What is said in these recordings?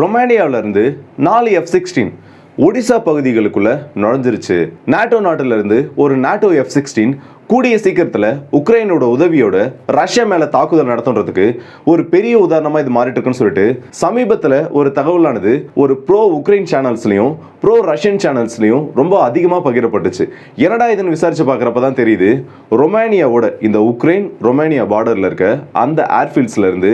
ரொமானியாவிலிருந்து 4 F-16 Odisha பகுதிகளுக்குள்ள நுழைஞ்சிருச்சு. NATO நாட்டிலிருந்து ஒரு NATO F-16 கூடிய சீக்கிரத்தில் உக்ரைனோட உதவியோட ரஷ்யா மேலே தாக்குதல் நடத்துறதுக்கு ஒரு பெரிய உதாரணமாக இது மாறிட்டு இருக்குன்னு சொல்லிட்டு சமீபத்தில் ஒரு தகவலானது ஒரு ப்ரோ உக்ரைன் சேனல்ஸ்லையும் ப்ரோ ரஷ்யன் சேனல்ஸ்லையும் ரொம்ப அதிகமாக பகிரப்பட்டுச்சு. என்னடா இதுன்னு விசாரிச்சு பார்க்குறப்ப தான் தெரியுது, ரொமானியாவோட இந்த உக்ரைன் ரொமானியா பார்டரில் இருக்க அந்த ஏர்ஃபீல்ட்ஸ்ல இருந்து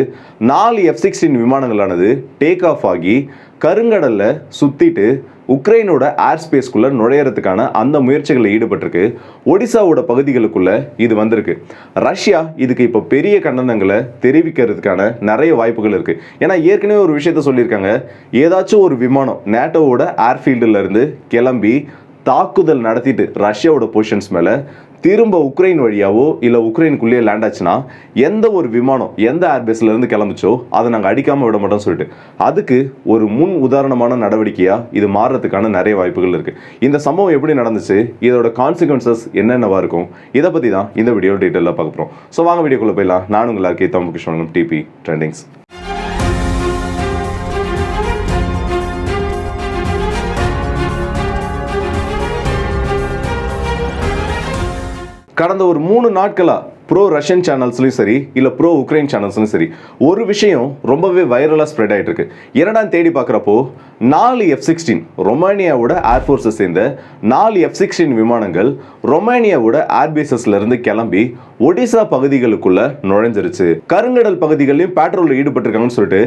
4 F-16 விமானங்களானது டேக் ஆஃப் ஆகி கருங்கடல்ல சுத்திட்டு உக்ரைனோட ஏர் ஸ்பேஸ்க்குள்ள நுழையறதுக்கான அந்த முயற்சிகளில் ஈடுபட்டிருக்கு. ஒடிசாவோட பகுதிகளுக்குள்ள இது வந்திருக்கு. ரஷ்யா இதுக்கு இப்போ பெரிய கண்டனங்களை தெரிவிக்கிறதுக்கான நிறைய வாய்ப்புகள் இருக்கு. ஏன்னா ஏற்கனவே ஒரு விஷயத்த சொல்லியிருக்காங்க, ஏதாச்சும் ஒரு விமானம் நேட்டோவோட ஏர்ஃபீல்டுல இருந்து கிளம்பி தாக்குதல் நடத்திட்டு ரஷ்யாவோட பொசிஷன்ஸ் மேலே திரும்ப உக்ரைன் வழியாவோ இல்லை உக்ரைனுக்குள்ளேயே லேண்ட் ஆச்சுன்னா எந்த ஒரு விமானம் எந்த ஏர்பேஸ்ல இருந்து கிளம்பிச்சோ அதை நாங்கள் அடிக்காமல் விட மாட்டோம்னு சொல்லிட்டு அதுக்கு ஒரு முன் உதாரணமான நடவடிக்கையாக இது மாறுறதுக்கான நிறைய வாய்ப்புகள் இருக்குது. இந்த சம்பவம் எப்படி நடந்துச்சு, இதோட கான்சிக்வன்சஸ் என்னென்னவா இருக்கும், இதை பற்றி தான் இந்த வீடியோ டீட்டெயிலாக பார்க்க போகிறோம். ஸோ வாங்க வீடியோக்குள்ளே போயிடலாம். நான் உங்களுக்கு தமிழ் டிபி ட்ரெண்டிங்ஸ். கடந்த ஒரு 3 நாட்களா ப்ரோ ரஷ்யன் சேனல்ஸ்லையும் சரி இல்லை ப்ரோ உக்ரைன் சேனல்ஸ்லையும் சரி ஒரு விஷயம் ரொம்பவே வைரலாக ஸ்ப்ரெட் ஆகிட்டு இருக்கு. என்னடான்னு தேடி பார்க்குறப்போ 4 F-16 ரொமானியாவோட ஏர்ஃபோர்ஸை சேர்ந்த 4 F-16 விமானங்கள் ரொமானியாவோட ஏர்பேசஸ்ல இருந்து கிளம்பி ஒடிசா பகுதிகளுக்குள்ள நுழைஞ்சிருச்சு. கருங்கடல் பகுதிகளிலும் பேட்ரோலில் ஈடுபட்டிருக்காங்கன்னு சொல்லிட்டு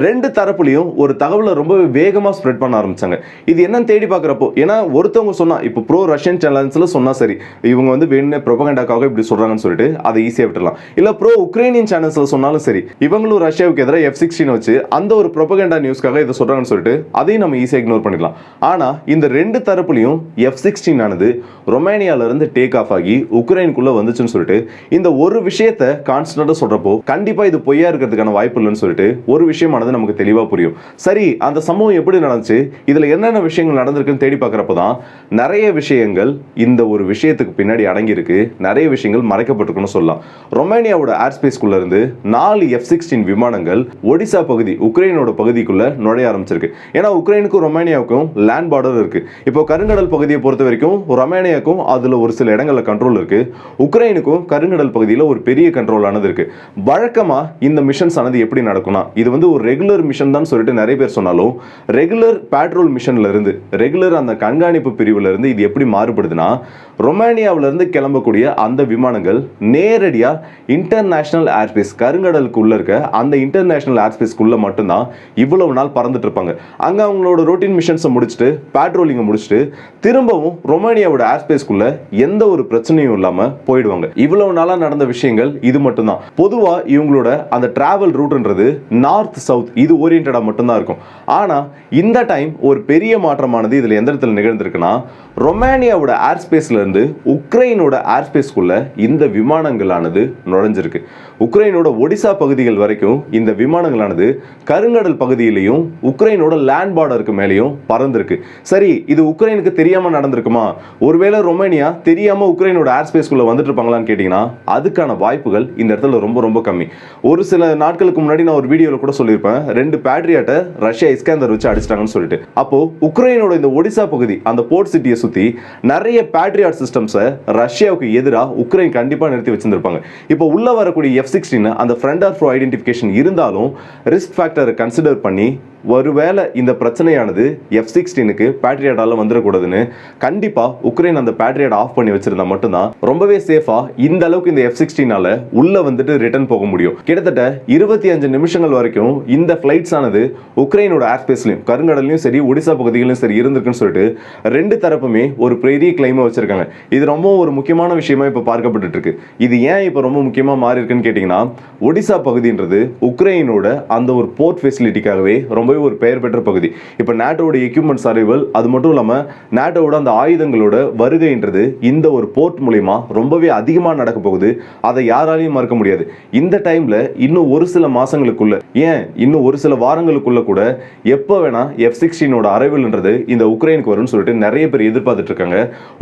ரெண்டு தரப்புலையும் ஒரு தகவலை ரொம்ப வேகமாக ஸ்ப்ரெட் பண்ண ஆரம்பிச்சாங்க. இது என்னன்னு தேடி பார்க்குறப்போ, ஏன்னா ஒருத்தவங்க சொன்னா இப்போ ப்ரோ ரஷ்யன் சேனல்ஸ்ல சொன்னா சரி இவங்க வந்து வேணும்னே ப்ரொபகண்டாக்காக இப்படி சொல்றாங்கன்னு சொல்லிட்டு அதை ஈஸியாக விட்டுலாம். இல்ல ப்ரோ உக்ரைனியன் சேனல்ஸ்ல சொன்னாலும் சரி இவங்களும் ரஷ்யாவுக்கு எதிராக F-16 வச்சு அந்த ஒரு ப்ரொபகண்டா நியூஸ்க்காக இதை சொல்றாங்கன்னு சொல்லிட்டு அதையும் நம்ம ஈஸியாக இக்னோர் பண்ணிடலாம். ஆனா இந்த ரெண்டு தரப்புலையும் F-16 ஆனது ரொமானியால இருந்து டேக் ஆஃப் ஆகி உக்ரைனுக்குள்ள வந்துச்சுன்னு சொல்லிட்டு இந்த ஒரு விஷயத்தை கான்ஸ்டன்டா சொல்றப்போ கண்டிப்பா இது பொய்யா இருக்கிறதுக்கான வாய்ப்பு இல்லைன்னு சொல்லிட்டு ஒரு விஷயமானது நமக்கு தெளிவா புரியும். சரி, அந்த சம்பவம் எப்படி நடந்துச்சு, இதுல என்னென்ன விஷயங்கள் நடந்திருக்குன்னு தேடி பார்க்கறப்ப தான் நிறைய விஷயங்கள் இந்த ஒரு விஷயத்துக்கு பின்னாடி அடங்கி இருக்கு, நிறைய விஷயங்கள் மறைக்கப்பட்டிருக்குன்னு சொல்லலாம். ரொமானியாவோட ஏர் ஸ்பேஸ்க்குள்ள இருந்து 4 F-16 விமானங்கள் ஒடிசா பகுதி உக்ரைனோட பகுதிக்குள்ள நுழைய ஆரம்பிச்சிருக்கு. ஏன்னா உக்ரைனுக்கும் ரொமானியாவுக்கும் லேண்ட் பார்டர் இருக்கு. இப்போ கருங்கடல் பகுதியை பொறுத்த வரைக்கும் ரொமானியாவுக்கும் அதுல ஒரு சில இடங்கள்ல கண்ட்ரோல் இருக்கு, உக்ரைனுக்கும் கருங்கடல் பகுதியில் ஒரு பெரிய கண்ட்ரோல் ஆனது இருக்கு. வழக்கமா இந்த மிஷன்ஸ் ஆனது எப்படி நடக்கும்னா இது வந்து ஒரு ரெகுலர் மிஷன் தான் சொல்லிட்டு நிறைய பேர் சொன்னாலும் ரெகுலர் பேட்ரோல் மிஷன்ல இருந்து ரெகுலர் அந்த கண்காணிப்பு பிரிவுல இருந்து இது எப்படி மாறுபடுதுன்னா ரொமானியாவில இருந்து கிளம்பக்கூடிய அந்த விமானங்கள் நேரடியா இன்டர்நேஷனல் ஏர்ஸ்பேஸ் கருங்கடலுக்கு உள்ள இருக்க அந்த இன்டர்நேஷனல் ஏர்ஸ்பேஸ்க்குள்ள மட்டும்தான் இவ்வளவு நாள் பறந்துட்டு இருப்பாங்க. அங்க அவங்களோட ரொட்டீன் மிஷன்ஸை முடிச்சுட்டு பேட்ரோலிங்கை முடிச்சுட்டு திரும்பவும் ரொமானியாவோட ஏர்ஸ்பேஸ்க்குள்ள எந்த ஒரு பிரச்சனையும் இல்லாம போயிடுவாங்க. இவ்வளவு நாளா நடந்த விஷயங்கள் இது மட்டும்தான். பொதுவா இவங்களோட அந்த டிராவல் ரூட்ன்றது நார்த் சவுத் இது ஓரியன்டா மட்டும்தான் இருக்கும். ஆனா இந்த டைம் ஒரு பெரிய மாற்றமானது இதுல எந்த இடத்துல நிகழ்ந்திருக்குன்னா ரொமானியாவோட ஏர்ஸ்பேஸ்ல இருந்து உக்ரைனோட ஏர்ஸ்பேஸ்க்குள்ள இந்த விமானங்களானது நுழைஞ்சிருக்கு. உக்ரைனோட ஒடிசா பகுதிகள் வரைக்கும் இந்த விமானங்களானது கருங்கடல் பகுதியிலையும் உக்ரைனோட லேண்ட் பார்டருக்கு மேலேயும் பறந்திருக்கு. சரி, இது உக்ரைனுக்கு தெரியாம நடந்திருக்குமா, ஒருவேளை ரொமானியா தெரியாம உக்ரைனோட ஏர்ஸ்பேஸ்க்குள்ள வந்துட்டு இருப்பாங்களான்னு கேட்டீங்கன்னா அதுக்கான வாய்ப்புகள் இந்த இடத்துல ரொம்ப ரொம்ப கம்மி. ஒரு சில நாட்களுக்கு முன்னாடி நான் ஒரு வீடியோல கூட சொல்லியிருப்பேன், 2 பேட்ரியாட்டை ரஷ்யா இஸ்கேந்தர் வச்சு அடிச்சிட்டாங்கன்னு சொல்லிட்டு. அப்போ உக்ரைனோட இந்த ஒடிசா பகுதி அந்த போர்ட் சிட்டியை சுத்தி நிறைய பேட்ரியாட் சிஸ்டம்ஸை ரஷ்யாவுக்கு எதிராக உக்ரைன் கண்டிப்பா நிறுத்தி வச்சிருந்திருப்பாங்க. இப்போ உள்ள வரக்கூடிய F-16 அந்த ஃப்ரண்ட் ஆர் ப்ரோ ஐடென்டிஃபிகேஷன் இருந்தாலும் ரிஸ்க் ஃபேக்டரை கன்சிடர் பண்ணி ஒருவேளை இந்த பிரச்சனையானது F-16க்கு பேட்ரியாட்டால வந்துடக்கூடாதுன்னு கண்டிப்பா உக்ரைன் அந்த பேட்ரியாட் ஆஃப் பண்ணி வச்சிருந்தா மட்டும்தான் ரொம்பவே சேஃபா இந்த அளவுக்கு இந்த F-16ஆல உள்ள வந்துட்டு ரிட்டர்ன் போக முடியும். கிட்டத்தட்ட 25 நிமிஷங்கள் வரைக்கும் இந்த ஃபிளைட்ஸ் ஆனது உக்ரைனோட ஏர்ஸ்பேஸ்லயும் கருங்கடலையும் சரி ஒடிசா பகுதிகளிலும் சரி இருந்திருக்குன்னு சொல்லிட்டு ரெண்டு தரப்புமே ஒரு பெரிய கிளைமை வச்சிருக்காங்க. இது ரொம்ப ஒரு முக்கியமான விஷயமா இப்ப பார்க்கப்பட்டு இருக்கு. இது ஏன் இப்ப ரொம்ப முக்கியமா மாறி இருக்குன்னு கேட்டீங்கன்னா ஒடிசா பகுதின்றது உக்ரைனோட அந்த ஒரு போர்ட் ஃபெசிலிட்டிக்காகவே ரொம்ப ஒரு பெயர் பெற்ற பகுதி. இப்போ நாட்டோட எக்யூப்மெண்ட்ஸ் அரைவல் அது மட்டும் இல்லாம நாட்டோட அந்த ஆயுதங்களோட வருகைன்றது இந்த ஒரு போர்ட் மூலமா ரொம்பவே அதிகமாக நடக்க போகுது. அதை யாராலையும் மறக்க முடியாது. இந்த டைம்ல இன்னும் ஒரு சில மாசங்களுக்குள்ள ஏன் இன்னும் ஒரு சில வாரங்களுக்குள்ள கூட எப்போ வேணா F-16ஓட அரைவல்ன்றது இந்த உக்ரைனுக்கு வரும்னு சொல்லிட்டு நிறைய பேர் எதிர்பார்த்துட்டு இருக்காங்க.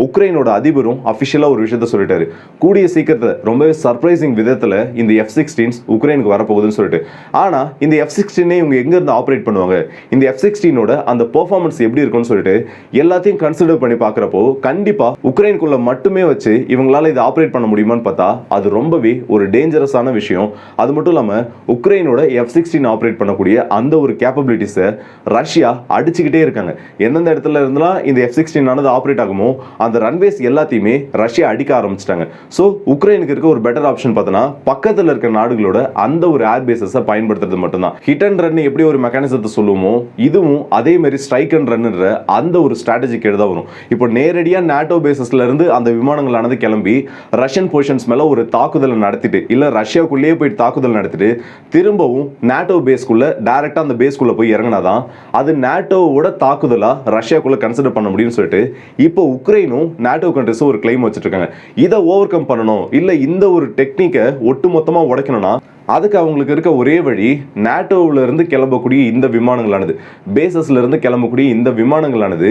உக்ரைனோட அதிபரும் அபிஷியலா ஒரு விஷயத்த சொல்லிட்டாரு, கூடிய சீக்கிரத்தில் ரொம்பவே சர்ப்ரைசிங் விதத்துல இந்த F-16 உக்ரைனுக்கு வரப்போகுதுன்னு சொல்லிட்டு. ஆனா இந்த F-16 இவங்க எங்க இருந்து ஆப்ரேட் பண்ணுவாங்க, பண்ணுவாங்க, இந்த F-16ஓட அந்த பெர்ஃபார்மன்ஸ் எப்படி இருக்கும்னு சொல்லிட்டு எல்லாத்தையும் கன்சிடர் பண்ணி பார்க்குறப்போ கண்டிப்பா உக்ரைனுக்குள்ள மட்டுமே வச்சு இவங்களால இதை ஆப்ரேட் பண்ண முடியுமான்னு பார்த்தா அது ரொம்பவே ஒரு டேஞ்சரஸான விஷயம். அது மட்டும் இல்லாம உக்ரைனோட F-16 ஆப்ரேட் பண்ணக்கூடிய அந்த ஒரு கேப்பபிலிட்டிஸை ரஷ்யா அடிச்சுக்கிட்டே இருக்காங்க. எந்தெந்த இடத்துல இருந்தெல்லாம் இந்த F-16 ஆனது ஆப்ரேட் ஆகுமோ அந்த ரன்வேஸ் எல்லாத்தையுமே ரஷ்யா அடிக்க ஆரம்பிச்சிட்டாங்க. ஸோ உக்ரைனுக்கு இருக்க ஒரு பெட்டர் ஆப்ஷன் பார்த்தோன்னா பக்கத்தில் இருக்க நாடுகளோட அந்த ஒரு ஏர் பேசஸை பயன்படுத்துறது மட்டும்தான். ஹிட் அண்ட் ரன் எப்படி ஒரு மெக்கானிசத்தை சொல்லுவோமோ இதுவும் அதே மாதிரி ஸ்ட்ரைக் அண்ட் ரன்ன்ற அந்த ஒரு ஸ்ட்ராட்டஜிக்கு எழுத வரும். இப்போ நேரடியாக நேட்டோ பேசஸ்ல இருந்து அந்த விமானங்களானது கிளம்பி ரஷ்யன் பொசிஷன்ஸ் மேல ஒரு தாக்குதலை நடத்திட்டு இல்ல ரஷ்யாக்குள்ளேயே போய் தாக்குதல் நடத்திட்டு திரும்பவும் நேட்டோ பேஸ்க்குள்ள டைரக்டா அந்த பேஸ்க்குள்ள போய் இறங்கினாதான் அது நேட்டோவோட தாக்குதலா ரஷ்யாக்குள்ள கன்சிடர் பண்ண முடியும்னு சொல்லிட்டு இப்போ உக்ரைனும் நேட்டோ கண்ட்ரிஸும் ஒரு கிளைம் வச்சுட்டு இருக்காங்க. இதை ஓவர் கம் பண்ணணும் இல்ல இந்த ஒரு டெக்னிக்கை ஒட்டுமொத்தமா உடைக்கணும்னா அதுக்கு அவங்களுக்கு இருக்க ஒரே வழி நேட்டோவில் இருந்து கிளம்பக்கூடிய இந்த விமானங்களானது பேசஸ்ல இருந்து கிளம்பக்கூடிய இந்த விமானங்களானது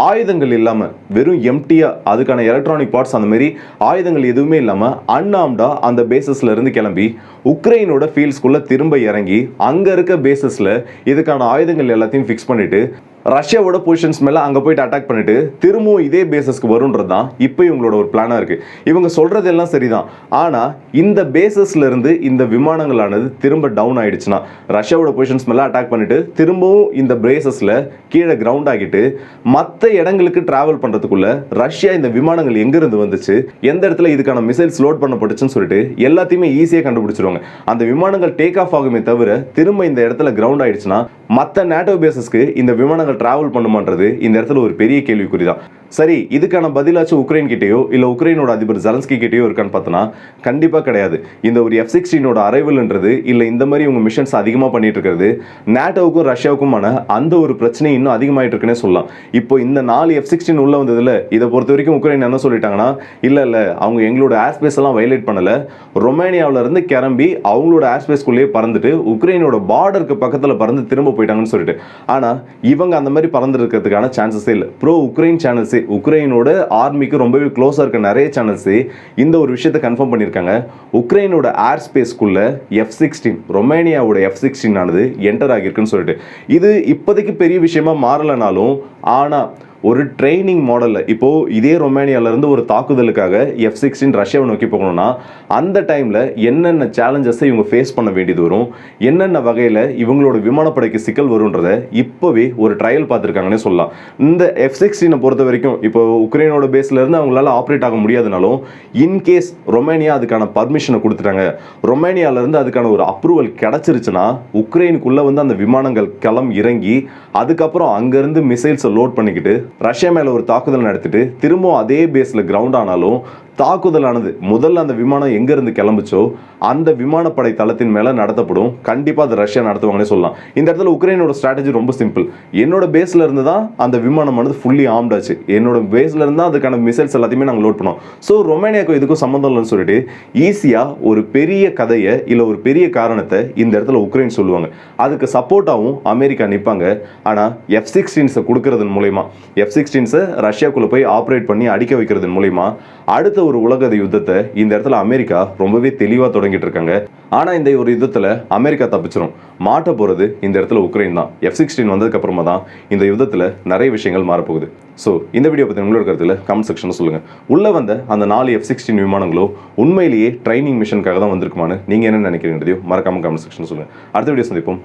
ஆயுதங்கள் இல்லாம வெறும் எம்டியா அதுக்கான எலக்ட்ரானிக் பார்ட்ஸ் அந்த மாதிரி ஆயுதங்கள் எதுவுமே இல்லாம அன்ஆர்ம்டா அந்த பேசஸ்ல இருந்து கிளம்பி உக்ரைனோட ஃபீல்ட்ஸ்குள்ள திரும்ப இறங்கி அங்க இருக்க பேசஸ்ல இதுக்கான ஆயுதங்கள் எல்லாத்தையும் ஃபிக்ஸ் பண்ணிட்டு ரஷ்யாவோட பொசிஷன்ஸ் மேல அங்க போயிட்டு அட்டாக் பண்ணிட்டு திரும்பவும் இதே பேசஸ்க்கு வரும்ன்றது தான் இப்போ இவங்களோட ஒரு பிளானா இருக்கு. இவங்க சொல்றது எல்லாம் சரிதான். ஆனா இந்த பேசஸ்ல இருந்து இந்த விமானங்களானது திரும்ப டவுன் ஆயிடுச்சுன்னா ரஷ்யாவோட பொசிஷன்ஸ் மேல அட்டாக் பண்ணிட்டு திரும்பவும் இந்த பேசஸ்ல கீழே கிரவுண்ட் ஆகிட்டு மற்ற இடங்களுக்கு டிராவல் பண்றதுக்குள்ள ரஷ்யா இந்த விமானங்கள் எங்க இருந்து வந்துச்சு எந்த இடத்துல இதுக்கான மிசைல்ஸ் லோட் பண்ணப்பட்டுச்சுன்னு சொல்லிட்டு எல்லாத்தையுமே ஈஸியா கண்டுபிடிச்சிருவாங்க. அந்த விமானங்கள் டேக் ஆஃப் ஆகுமே தவிர திரும்ப இந்த இடத்துல கிரவுண்ட் ஆயிடுச்சுன்னா மற்ற நேட்டோ பேசஸ்க்கு இந்த விமானங்கள் டிராவல் பண்ணுமான்றது இந்த இடத்துல ஒரு பெரிய கேள்விக்குறி தான். சரி, இதுக்கான பதிலாச்சும் உக்ரைன் கிட்டேயோ இல்ல உக்ரைனோட அதிபர் ஜெலன்ஸ்கி கிட்டேயோ இருக்கான்னு பார்த்தோன்னா கண்டிப்பா கிடையாது. இந்த ஒரு F-16ஓட அரைவல்ன்றது இல்ல இந்த மாதிரி உங்க மிஷன்ஸ் அதிகமா பண்ணிட்டு இருக்கிறது நேட்டோவுக்கும் ரஷ்யாவுக்குமான அந்த ஒரு பிரச்சனை இன்னும் அதிகமாயிட்டு இருக்குன்னே சொல்லலாம். இப்போ இந்த 4 F-16 உள்ள வந்ததுல இதை பொறுத்த வரைக்கும் உக்ரைன் என்ன சொல்லிட்டாங்கன்னா இல்ல அவங்க எங்களோட ஏர் ஸ்பேஸ் எல்லாம் வயலேட் பண்ணல, ரொமேனியாவில இருந்து கிளம்பி அவங்களோட ஏர் ஸ்பேஸ்க்குள்ளேயே பறந்துட்டு உக்ரைனோட பார்டருக்கு பக்கத்துல பறந்து திரும்ப போயிட்டாங்கன்னு சொல்லிட்டு. ஆனா இவங்க அந்த மாதிரி பறந்து இருக்கிறதுக்கான சான்சஸே இல்லை. ப்ரோ உக்ரைன் சேனல்ஸ் உக்ரைனோட ஆர்மிக்கு ரொம்பவே க்ளோஸா இருக்க நிறைய சேனல்ஸ் இந்த ஒரு விஷயத்தை கன்ஃபார்ம் பண்ணியிருக்காங்க. உக்ரைனோட ஏர் ஸ்பேஸ்க்குள்ள F-16 ரொமேனியாவோட F-16 ஆனது என்டர் ஆகியிருக்குன்னு சொல்லிட்டு. இது இப்போதைக்கு பெரிய விஷயமா மாறலனாலும் ஆனா ஒரு ட்ரைனிங் மாடலில் இப்போ இதே ரொமேனியால இருந்து ஒரு தாக்குதலுக்காக F-16 ரஷ்யாவை நோக்கி போகணும்னா அந்த டைம்ல என்னென்ன சேலஞ்சஸை இவங்க ஃபேஸ் பண்ண வேண்டியது வரும், என்னென்ன வகையில் இவங்களோட விமானப்படைக்கு சிக்கல் வரும்ன்றத இப்போவே ஒரு ட்ரையல் பார்த்துருக்காங்கன்னே சொல்லலாம். இந்த F-16 பொறுத்த வரைக்கும் இப்போ உக்ரைனோட பேஸ்ல இருந்து அவங்களால ஆப்ரேட் ஆக முடியாதுனாலும் இன்கேஸ் ரொமேனியா அதுக்கான பர்மிஷனை கொடுத்துட்டாங்க, ரொமேனியால இருந்து அதுக்கான ஒரு அப்ரூவல் கிடைச்சிருச்சுன்னா உக்ரைனுக்குள்ள வந்து அந்த விமானங்கள் இறங்கி அதுக்கப்புறம் அங்கிருந்து மிசைல்ஸை லோட் பண்ணிக்கிட்டு ரஷ்யா மேல ஒரு தாக்குதல் நடத்திட்டு திரும்பவும் அதே பேஸ்ல கிரவுண்ட் ஆனாலும் தாக்குதலானது முதல்ல அந்த விமானம் எங்க இருந்து கிளம்புச்சோ அந்த விமானப்படை தளத்தின் மேல நடத்தப்படும். கண்டிப்பா அது ரஷ்யா நடத்துவாங்கன்னு சொல்லலாம். இந்த இடத்துல உக்ரைனோட ஸ்ட்ராட்டஜி ரொம்ப சிம்பிள். என்னோட பேஸ்ல இருந்து தான் அந்த விமானமானது ஃபுல்லி ஆர்ம்ட் ஆச்சு, என்னோட பேஸ்ல இருந்தா அதுக்கான மிசைல்ஸ் எல்லாத்தையுமே நாங்கள் லோட் பண்ணோம். ஸோ ரொமேனியாவுக்கு இதுக்கும் சம்மந்தம் இல்லைன்னு சொல்லிட்டு ஈஸியா ஒரு பெரிய கதையை இல்ல ஒரு பெரிய காரணத்தை இந்த இடத்துல உக்ரைன் சொல்லுவாங்க. அதுக்கு சப்போர்ட்டாகவும் அமெரிக்கா நிற்பாங்க. ஆனா F-16 கொடுக்கறதன் மூலயமா F-16 ரஷ்யாக்குள்ள போய் ஆப்ரேட் பண்ணி அடிக்க வைக்கிறதன் மூலயமா அடுத்த ஒரு உலக யுத்தத்தை இந்த இடத்துல அமெரிக்கா ரொம்பவே தெளிவா தொடங்கிட்டு இருக்காங்க. ஆனா இந்த ஒரு யுத்தத்துல அமெரிக்கா தப்பிச்சிரும். மாட்ட போறது இந்த இடத்துல உக்ரைன் தான். F-16 வந்ததுக்கு அப்புறமா தான் இந்த யுத்தத்துல நிறைய விஷயங்கள் மாறப்போகுது. ஸோ இந்த வீடியோ பற்றி உங்களோட கருத்துல கமெண்ட் செக்ஷன்ல சொல்லுங்க. உள்ள வந்த அந்த 4 F-16 விமானங்களோ உண்மையிலேயே ட்ரைனிங் மிஷனுக்காக தான் வந்திருக்குமான்னு நீங்க என்ன நினைக்கிறீங்க மறக்காம கமெண்ட் செக்ஷன் சொல்லுங்க. அடுத்த வீடியோ சந்திப்போம்.